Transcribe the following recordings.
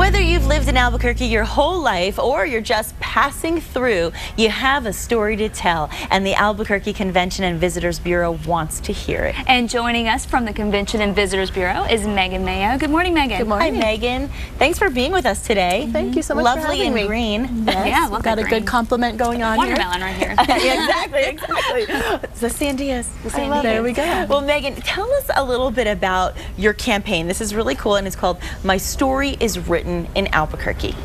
Whether you've lived in Albuquerque your whole life or you're just passing through, you have a story to tell, and the Albuquerque Convention and Visitors Bureau wants to hear it. And joining us from the Convention and Visitors Bureau is Megan Mayo. Good morning, Megan. Good morning. Hi, Megan. Thanks for being with us today. Thank you so much for having me. Lovely and green. Yes, yeah, we've got a good compliment going on Watermelon right here. Exactly. It's the sandias. There we go. Well, Megan, tell us a little bit about your campaign. This is really cool, and it's called My Story is Written in Albuquerque.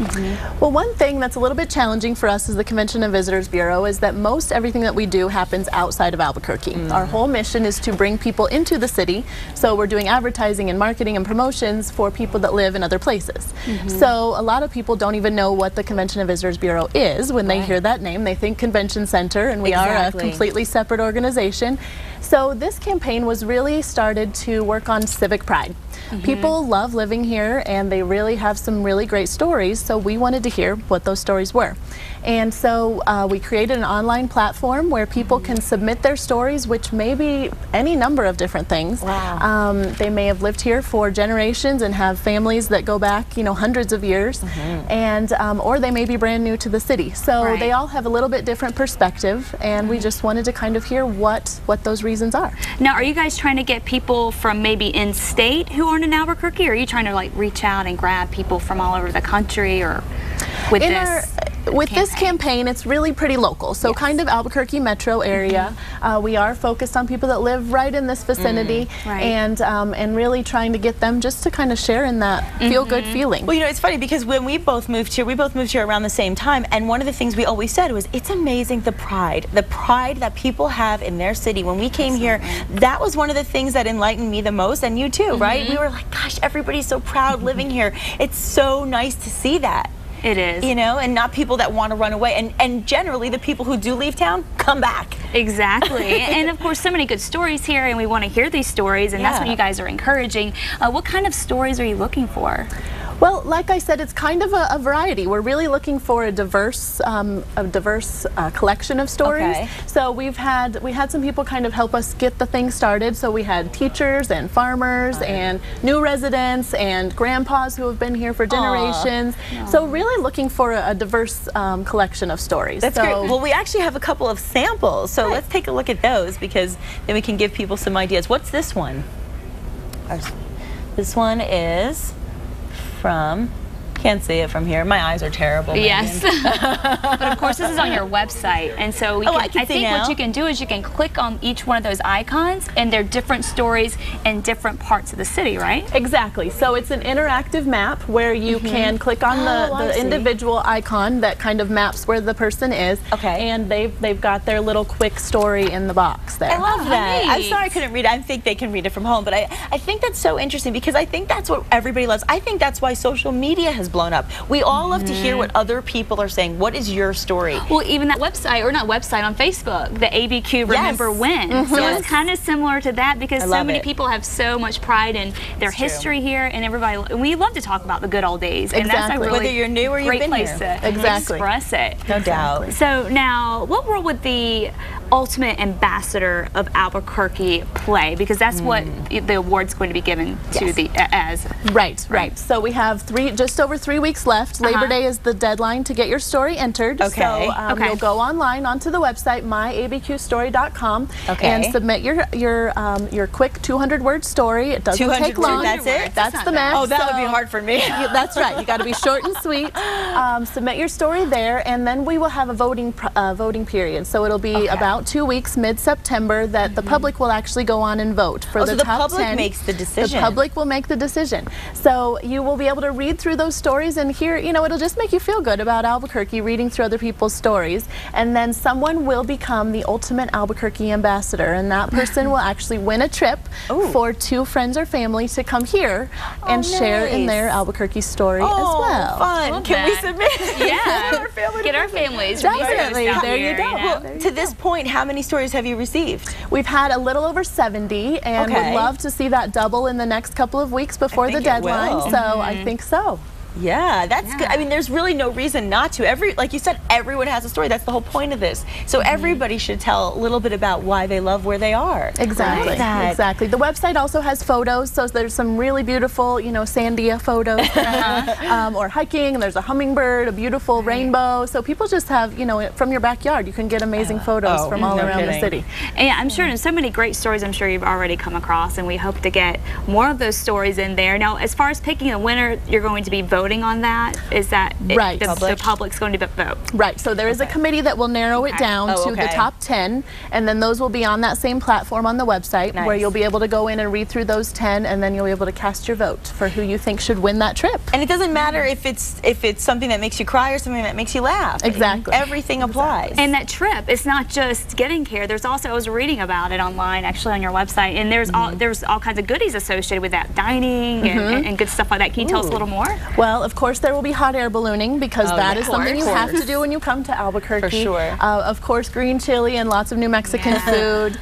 Well, one thing that's a little bit challenging for us as the Convention and Visitors Bureau is that most everything that we do happens outside of Albuquerque. Our whole mission is to bring people into the city, so we're doing advertising and marketing and promotions for people that live in other places. So a lot of people don't even know what the Convention and Visitors Bureau is. When they hear that name, they think Convention Center, and we are a completely separate organization. So this campaign was really started to work on civic pride. People love living here, and they really have some really great stories, so we wanted to hear what those stories were. And so we created an online platform where people can submit their stories, which may be any number of different things. They may have lived here for generations and have families that go back, you know, hundreds of years, and or they may be brand new to the city. So they all have a little bit different perspective, and we just wanted to kind of hear what those reasons are. Now, are you guys trying to get people from maybe in-state who aren't in Albuquerque, or are you trying to like reach out and grab people from all over the country, or with this campaign, it's really pretty local, so kind of Albuquerque metro area. We are focused on people that live right in this vicinity, and really trying to get them just to kind of share in that feel-good feeling. Well, you know, it's funny because when we both moved here around the same time, and one of the things we always said was, it's amazing the pride that people have in their city. When we came here, that was one of the things that enlightened me the most, and you too, right? We were like, gosh, everybody's so proud living here. It's so nice to see that. It is. You know, and not people that want to run away. And generally, the people who do leave town come back. Exactly. And of course, so many good stories here, and we want to hear these stories, and that's what you guys are encouraging. What kind of stories are you looking for? Well, like I said, it's kind of a variety. We're really looking for a diverse collection of stories. So we had some people kind of help us get the thing started. So we had teachers and farmers and new residents and grandpas who have been here for generations. So really looking for a diverse collection of stories. That's great. Well, we actually have a couple of samples. So let's take a look at those, because then we can give people some ideas. What's this one? This one is from, can't see it from here. My eyes are terrible. Yes. But of course, this is on your website, and so we I think what you can do is you can click on each one of those icons, and they're different stories in different parts of the city, right? Exactly. So it's an interactive map where you can click on the individual icon that kind of maps where the person is, and they've got their little quick story in the box there. I love that. I'm sorry I couldn't read it. I think they can read it from home, but I think that's so interesting, because I think that's what everybody loves. I think that's why social media has blown up. We all love to hear what other people are saying. What is your story? Well, even that website, or not website, on Facebook, the ABQ Remember When. So it's kind of similar to that, because so many people have so much pride in their history here, and everybody, we love to talk about the good old days. And that's a really whether you're new or you've been place here. To express it. No doubt. So now, what role would the Ultimate Ambassador of Albuquerque play? Because that's what the award's going to be given to the as. Right. So we have just over 3 weeks left. Labor Day is the deadline to get your story entered. So you'll go online onto the website myabqstory.com and submit your quick 200-word story. It doesn't take long. That's it. That's the max. Oh, that would be hard for me. That's right. You got to be short and sweet. Submit your story there, and then we will have a voting period. So it'll be about 2 weeks, mid-September, that the public will actually go on and vote for the top 10. So the public makes the decision. The public will make the decision. So you will be able to read through those stories and hear, you know, it'll just make you feel good about Albuquerque, reading through other people's stories. And then someone will become the ultimate Albuquerque ambassador, and that person will actually win a trip for 2 friends or family to come here and share in their Albuquerque story as well. Fun. Can we submit? Yeah. Get our families. Definitely. There you go. Well, to this point, how many stories have you received? We've had a little over 70, and would love to see that double in the next couple of weeks before the deadline. So I think so. Yeah, that's good. I mean, there's really no reason not to. Like you said, everyone has a story. That's the whole point of this. So everybody should tell a little bit about why they love where they are. Exactly. Exactly. The website also has photos, so there's some really beautiful, sandia photos, or hiking, and there's a hummingbird, a beautiful rainbow. So people just have, from your backyard, you can get amazing photos from all around the city. And yeah, I'm sure there's so many great stories I'm sure you've already come across, and we hope to get more of those stories in there. Now, as far as picking a winner, you're going to be voting on that? Is that right? The public's going to vote? Right. So there is a committee that will narrow it down to the top 10, and then those will be on that same platform on the website, where you'll be able to go in and read through those 10, and then you'll be able to cast your vote for who you think should win that trip. And it doesn't matter if it's something that makes you cry or something that makes you laugh. Exactly. Everything applies. And that trip, it's not just getting here. There's also, I was reading about it online, actually, on your website, and there's all kinds of goodies associated with that, dining and good stuff like that. Can you tell us a little more? Well, of course, there will be hot air ballooning, because that is something you have to do when you come to Albuquerque. For sure. Of course, green chili and lots of New Mexican food.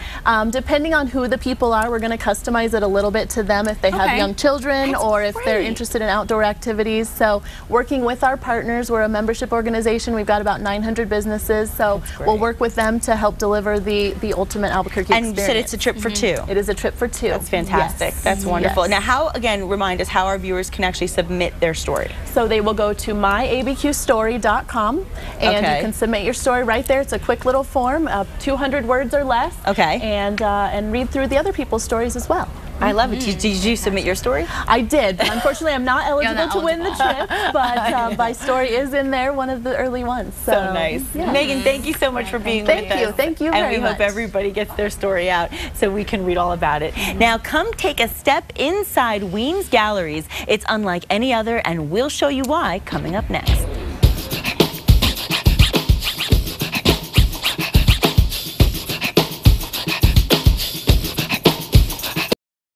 Depending on who the people are, we're going to customize it a little bit to them if they have young children or if they're interested in outdoor activities. So working with our partners, we're a membership organization. We've got about 900 businesses, so we'll work with them to help deliver the ultimate Albuquerque experience. And you said it's a trip for two. It is a trip for two. That's fantastic. Yes. That's wonderful. Now, how, again, remind us how our viewers can actually submit their story. So they will go to myabqstory.com, and you can submit your story right there. It's a quick little form, 200 words or less. And read through the other people's stories as well. I love it. Did you submit your story? I did, but unfortunately I'm not eligible to win the trip, but my story is in there, one of the early ones. So nice. Yeah. Megan, thank you so much for being with us. Thank you very much. And we hope everybody gets their story out so we can read all about it. Now come take a step inside Ween's Galleries. It's unlike any other, and we'll show you why coming up next.